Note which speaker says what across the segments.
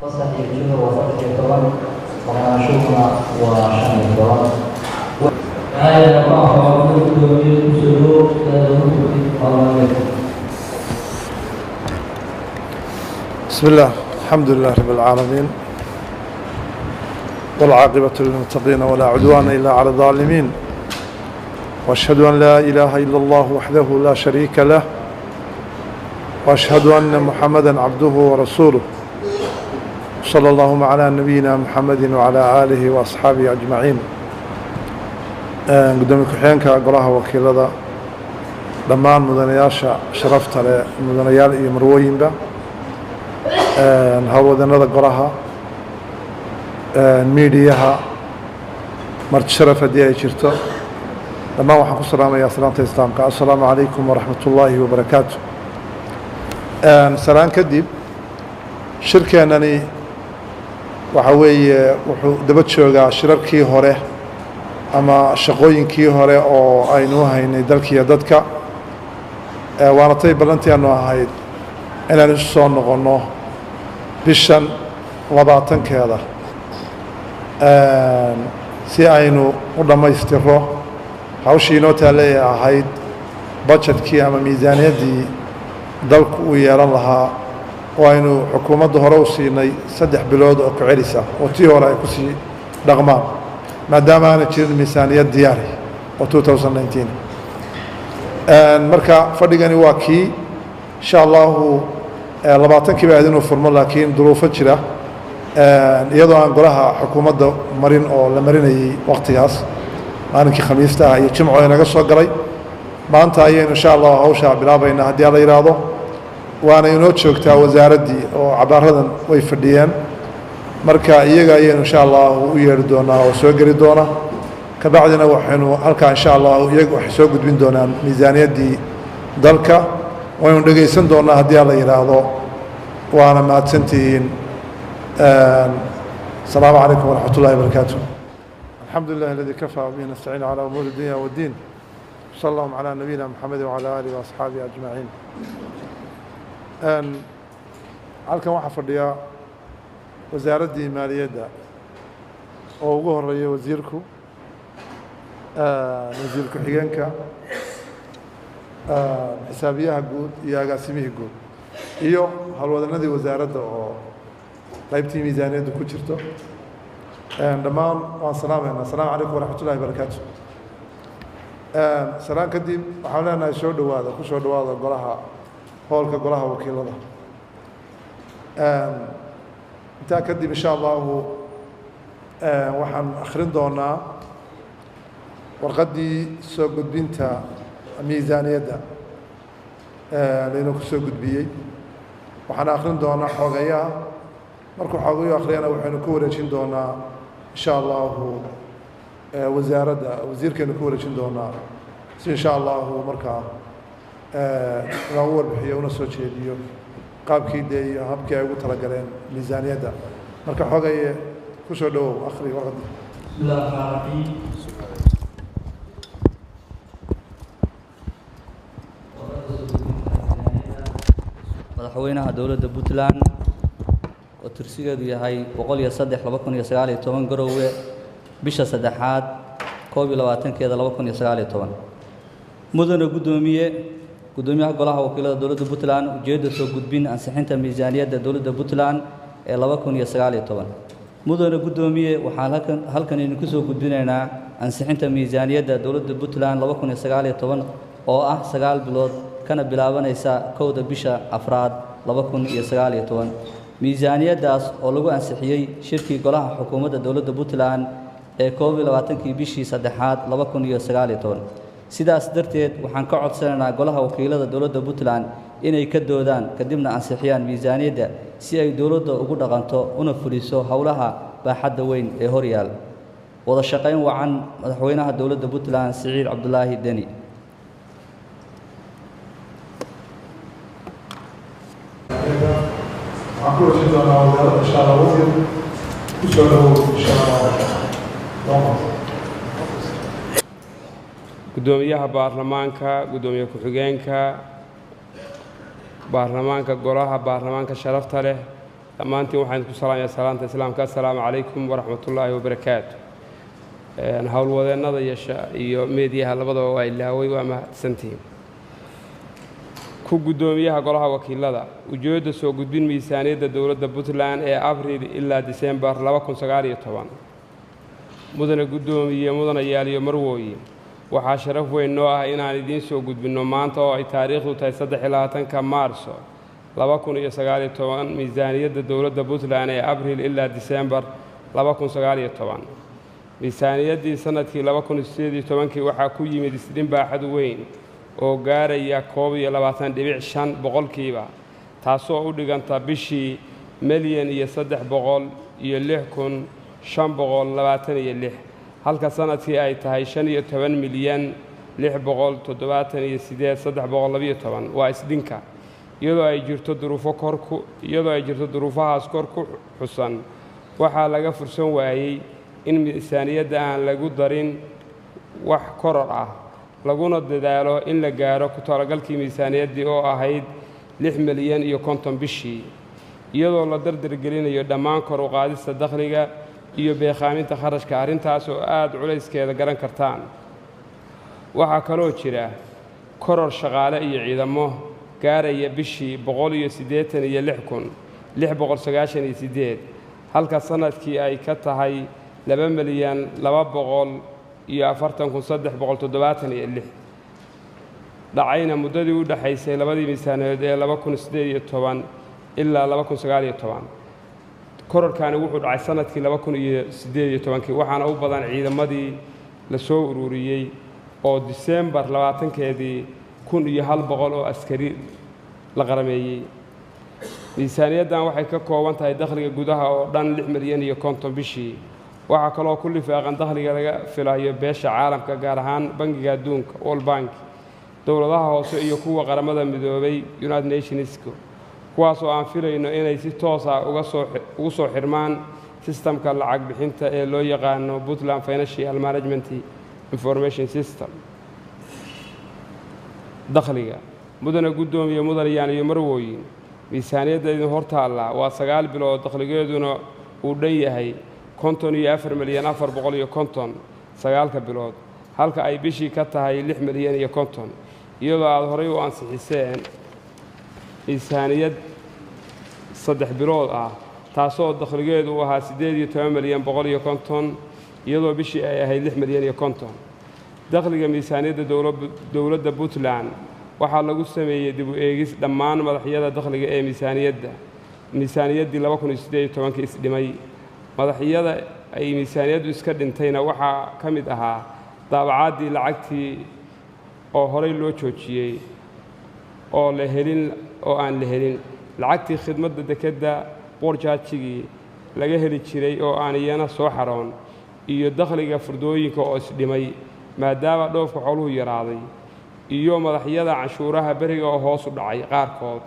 Speaker 1: فصل يجوز وفرق الطبق ونشوفنا وشان الطبق هذا ما هو من سلوك
Speaker 2: بسم الله الحمد لله رب العالمين والعاقبة للمتقين ولا عدوان إلا على الظالمين وأشهد أن لا إله إلا الله وحده لا شريك له وأشهد أن محمدا عبده ورسوله صلى الله على نبينا محمد وعلى آله وأصحابه أجمعين قدامي كحيانك أقراها وكيلة دمان مدنياشا شرفت على مدنيال يمروين با هاودنا قراها ميدياها مرت شرف دي أي شرطة لما وحق السلام يا سلامة الإسلام السلام عليكم ورحمة الله وبركاته سلام كدب شركة أنني وحوي دبتشوغا شركي هوري أما شقوينكي هوري أو أينوها إن دلكي يددك وانا طيب بلنتي أنه هاي أنا نشصون نغنو بشان لباطن كذا si aynu u dhammaystiro hawshii inoo taaleey ahayd budgetkii ama miisaaniyaddii dalku uu yeelan lahaa oo aynu xukuumadda hore u siinay 3 bilood oo ku celisa oo tii hore ay ku sii dhaqmaan maadaama aanay jirin miisaaniyad diyaari oo 2019 marka fadhigani waa kii insha allahu 20kii baa idinuu furmo laakiin duruufo jira iyadoo aan golaha xukuumadda marin oo la marinayay waqtigaas maalinkii khamiista ah iyo jimco inaga soo galay maanta ayaynu insha allah hawsha bilaabaynaa haddii la yiraahdo waana inoo joogtaa wasaaraddii oo cabaaradan way fadhiyeen marka iyaga ayaynu insha allah u yeeri doonaa oo soo geli doona kabacdina waxaynu halkaa insha allah iyaga waxay soo gudbin doonaan miisaaniyaddii dalka waynu dhegaysan doonaa haddii la yiraahdo waana mahadsantihiin السلام عليكم ورحمة الله وبركاته الحمد لله الذي كفى وبه نستعين على أمور الدنيا والدين صلى الله على نبينا محمد وعلى آله وأصحابه أجمعين halkan waxaa fadhiya wasaaraddii maaliyadda oo ugu horeeya wasiirku wasiir ku-xigeenka xisaabiyaha guud iyo agaasimihii guud iyo howlwadanadii wasaaradda oo qaybtii miisaaniyaddu ku jirto dhammaan waan salaamayna asalaamu calaykum waraxmat ullahi barakaatu salaan kadib waxaan leenahay soo dhowaada ku soo dhowaada golaha hoolka golaha wakiilada intaa kadib insha allahu waxaan akhrin doonaa warqaddii soo gudbinta miisaaniyadda laynoo ku soo gudbiyey waxaan akhrin doonaa xoogayaha markuu xoogayo akhriyana waxaynu ku wareejin doonaa insha allahu wasaaradda wasiirkeenu ku wareejin doonaa si insha allahu markaa inoogu warbixiyo una soo jeediyo qaabkii dee iyo habkii ay ugu talagaleen miisaaniyadda marka xoogaye ku soo dhowow akhri warqadda
Speaker 3: madaxweynaha dowladda Puntland oo tirsigeedu yahay 103/2019 Garowe bisha 3aad 22keeda 2019 mudane gudoomiyaha golaha wakiilada dowladda Puntland ujeedada soo gudbin ansixinta miisaaniyadda dowladda Puntland ee 2019 mudane gudoomiye waxaan halkan idinku soo gudbinaynaa ansixinta miisaaniyadda dowladda Puntland 2019 oo ah 9 bilood kana bilaabanaysa 1 bisha afraad 2019 miisaaniyaddaas oo lagu ansixiyay shirkii golaha xukuumadda dowladda Puntland ee 22kii bishii 3aad 2019 sidaas darteed waxaan ka codsanaynaa golaha wakiilada dowladda Puntland inay ka doodaan kadibna ansixiyaan miisaaniyadda si ay dowladda ugu dhaqanto una fuliso howlaha baaxadda weyn ee horyaal wada shaqayn wacan madaxweynaha dowladda Puntland Siciid Cabdullaahi Deni
Speaker 2: أقول شيء أنا وزارة إن شاء الله وزير كسره إن شاء الله
Speaker 4: gudoomiyaha baarlamaanka gudoomiye ku-xigeenka baarlamaanka golaha baarlamaanka sharafta leh dhammaantiin waxaan ku salaamayaa salaanta islaamka assalaamu calaykum waraxmatullaahi wabarakaatu howlwadeennada iyo meediyaha labadaba waa ilaaway waa mahadsantihiin ku guddoomiyaha golaha wakiilada ujeedda soo gudbin miisaaniyadda dowladda Puntland ee Abriil ilaa December 2019 mudane guddoomiye mudanayaal iyo marwooyin waxaa sharaf weyn noo ah inaan idiin soo gudbinno maanta oo ay taariikhdu tahay 23 Maarso 2019 miisaaniyadda dowladda Puntland ee Abriil ilaa December 2019 miisaaniyaddii sanadkii 2018 waxaa ku yimid isdhin baaxad weyn oo gaaraya 22.5 boqolkiiba taasoo u dhiganta bishii $1,306,526 halka sanadkii ay tahay $15,678,312 waa isdhinka iyadoo ay jirto duruufahaas kor ku xusan waxaa laga fursan waayey in miisaaniyadda aan lagu darin wax koror ah laguna dadaalo in la gaaro ku talagalkii miisaaniyaddii oo ahayd 6 milyan iyo 50 bishii iyadoo la dardargelinayo dhammaan kor u qaadista dakhliga iyo beeqaaminta kharashka arrintaas oo aad culayskeeda garan kartaan waxaa kaloo jira koror shaqaale iyo ciidamo gaaraya bishii 186,698 halka sanadkii ay ka tahay 2,240,376 dhacayna muddadii u dhaxaysay labadii miisaaniyadood ee 2018 ilaa 2019 kororkaani wuxuu dhacay sanadkii 2018 waxaana u badan ciidamadii la soo ururiyey oo December 20keedii 1,100 oo askari la qarameeyey miisaaniyaddan waxay ka kooban tahay dakhliga gudaha oo dhan 6 milyan iyo 50 bishii waxaa kaloo ku lifaaqan dakhliga laga filayo beesha caalamka gaar ahaan bangiga adduunka World Bank dowladaha hoose iyo kuwa qaramada midoobay United Nations kuwaasoo aan filayno inay si toos ah ugu soo xirmaan systemka lacag bixinta ee loo yaqaano Puntland Financial Management Information System dakhliga mudane guddoomiye mudanayaan iyo marwooyin miisaaniyadda idin hortaalla waa 9 bilood dakhligeeduna uu dhan yahay 54,450 bilood halka ay bishii ka tahay 6 milyan iyo 50 iyadoo aad horay u ansixiseen miisaaniyad 3 bilood ah taasoo dakhligeedu ahaa 18,150 iyadoo bishii ay ahayd 6 milyan iyo 50 dakhliga miisaaniyadda dowladda Puntland waxaa lagu sameeyey dib u eegis dhammaan madaxyada dakhliga ee miisaaniyaddii 2018 isdhimay madaxyada ay miisaaniyaddu iska dhintayna waxaa ka mid ahaa daabacaadii lacagtii oo horay loo joojiyey oo aan la helin lacagtii khidmadda dekedda boorjaajigii laga heli jiray oo aan iyana soo xaroon iyo dakhliga furdooyinka oo isdhimay maadaama dhoofka xooluhu yaraaday iyo madaxyada canshuuraha beriga oo hoos u dhacay qaarkood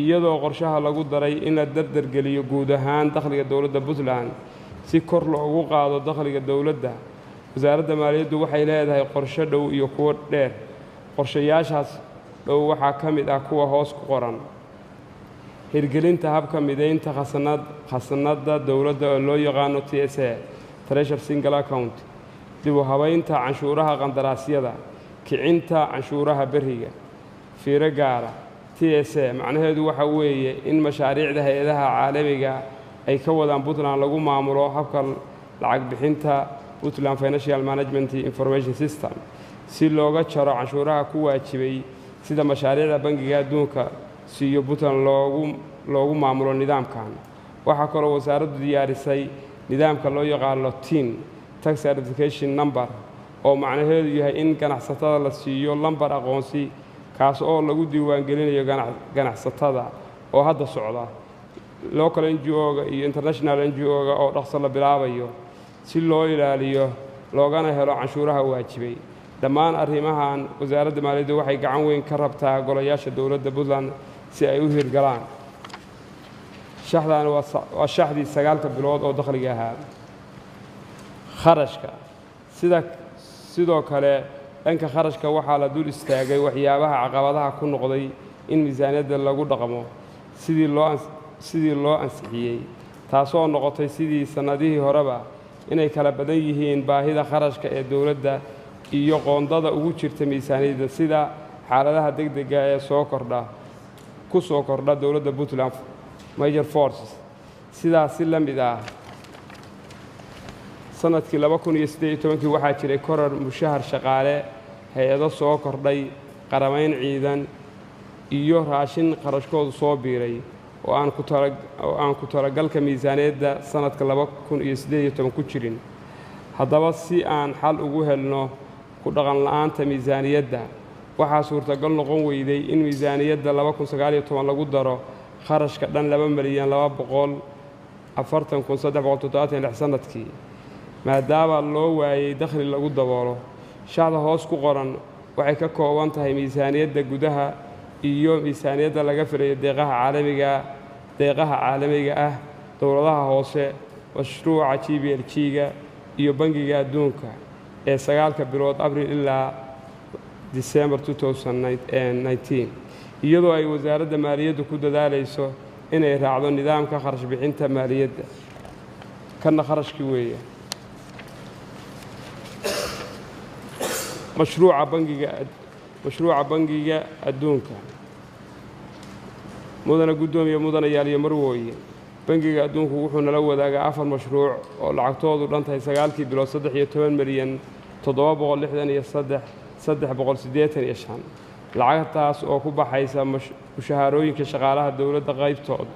Speaker 4: iyadoo qorshaha lagu daray in la dardargeliyo guud ahaan dakhliga dowladda Puntland si kor loogu qaado dakhliga dowladda wasaaradda maaliyaddu waxay leedahay qorshe dhow iyo kuwo dheer qorshayaashaas dhow waxaa ka mid ah kuwa hoos ku qoran hirgelinta habka mideynta khasnadda dowladda oo loo yaqaano TSA Treasury Single Account dib u habaynta canshuuraha qandaraasyada kicinta canshuuraha beriga fiiro gaara TSA macnaheedu waxa weeye in mashaariicda hay'adaha caalamiga ay ka wadaan Puntland lagu maamulo habka lacag bixinta Puntland Financial Management Information System si looga jaro canshuuraha ku waajibay sida mashaariicda bangiga adduunka siiyo Puntland loogu maamulo nidaamkan waxaa kaloo wasaaraddu diyaarisay nidaamka loo yaqaano TIN Tax Certification Number oo macnaheedu yahay in ganacsatada la siiyo lambar aqoonsi kaas oo lagu diiwaan gelinayo ganacsatada oo hadda socda local NGO-ga iyo international NGO-ga oo dhaqso la bilaabayo si loo ilaaliyo loogana helo canshuuraha waajibay dhammaan arrimahan wasaaradda maaliyadda waxay gacan weyn ka rabtaa golayaasha dowladda Puntland si ay u hirgalaan shaxdan waa shaxdii 9 bilood oo dakhliga ahaa kharashka sidoo kale dhanka kharashka waxaa la dul istaagay waxyaabaha caqabadaha ku noqday in miisaaniyadda lagu dhaqmo sidii loo ansixiyey taasoo noqotay sidii sannadihii horeba inay kala badan yihiin baahida kharashka ee dowladda iyo qoondada ugu jirta miisaaniyadda sida xaaladaha degdega ee ku soo kordha dowladda Puntland Major Forces sidaas si la mid ah sanadkii 2018 waxaa jiray koror mushahar shaqaale hay'ado soo kordhay qaramayn ciidan iyo raashin qarashkoodu soo biiray oo aan ku talagalka miisaaniyadda sanadka 2018 ku jirin haddaba si aan xal ugu helno ku dhaqan la'aanta miisaaniyadda waxaa suurtagal noqon weyday in miisaaniyadda 2019 lagu daro kharashka dhan 2,240,376 sanadkii maadaama loo waayay dakhli lagu daboolo shacda hoos ku qoran waxay ka kooban tahay miisaaniyadda gudaha iyo miisaaniyadda laga filayo deeqaha caalamiga ah dowladaha hoose mashruuca GBLG-ga iyo bangiga adduunka ee 9 bilood Abriil ilaa December 2019 iyadoo ay wasaaradda maaliyaddu ku dadaalayso inay raacdo nidaamka kharash bixinta maaliyadda kana kharashkii weeye mashruuca bangiga adduunka mudana gudoomiye mudana yaaliyo marwooye bangiga adduunku wuxuu nala wadaagaa 4 mashruuc oo lacagtoodu dhan tahay 9 bilood 13,763,385 lacagtaas oo ku baxaysa mushaharooyinka shaqaalaha dowladda qaybtood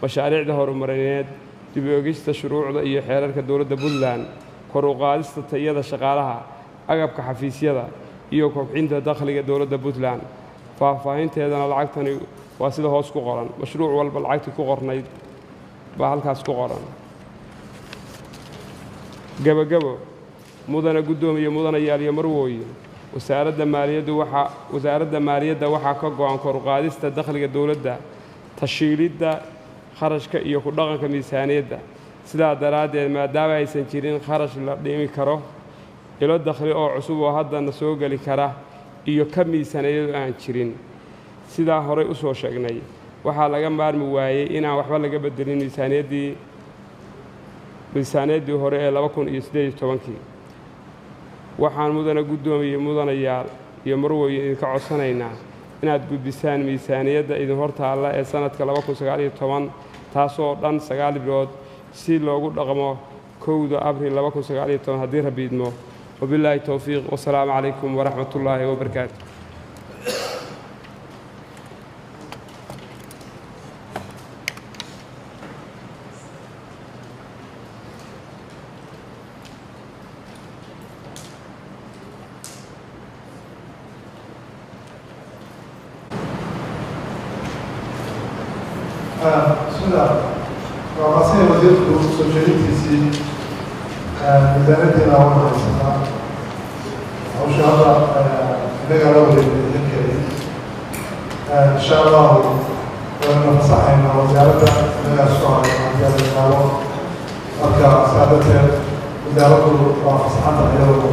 Speaker 4: mashaariicda horumarineed dib u eegista shuruucda iyo xeerarka dowladda Puntland kor u qaadista tayada shaqaalaha agabka xafiisyada iyo kobcinta dakhliga dowladda Puntland faahfaahinteedana lacagtani waa sida hoos ku qoran mashruuc walba lacagtii ku qornayd baa halkaas ku qoran gabagabo mudana gudoomiye mudana yaaliyo marwooye wasaaradda maaliyadda waxaa ka go'an kor u qaadista dakhliga dowladda tashiilidda kharashka iyo ku dhaqanka miisaaniyadda sidaa daraaddeed maadaama aysan jirin kharash la dhimi karo ilo dakhli oo cusub oo haddana soo geli kara iyo ka miisaaniyadu aan jirin sidaa horey u soo sheegnay waxaa laga maarmi waayey inaan waxba laga bedelin miisaaniyaddii hore ee 2018 waxaan mudana gudoomiye mudanayaal iyo marwooye idinka codsanaynaa inaad gudbisaan miisaaniyadda idin hortaalla ee sanadka 2019 taasoo dhan 9 bilood si loogu dhaqmo 1 Abriil 2019 haddii Rabbi idmo وبالله التوفيق والسلام عليكم ورحمة الله وبركاته
Speaker 2: بسم الله وقاسين وزيركم سوشياليتيسي ميزانيتنا وانا حيثنا أو شاء الله نقع له للكريم إن شاء الله وانا فصحينا وزيارته نقع السؤال عن زيادة المعلوم أركا سادته وزيارته وفصحانته إلى الموضوع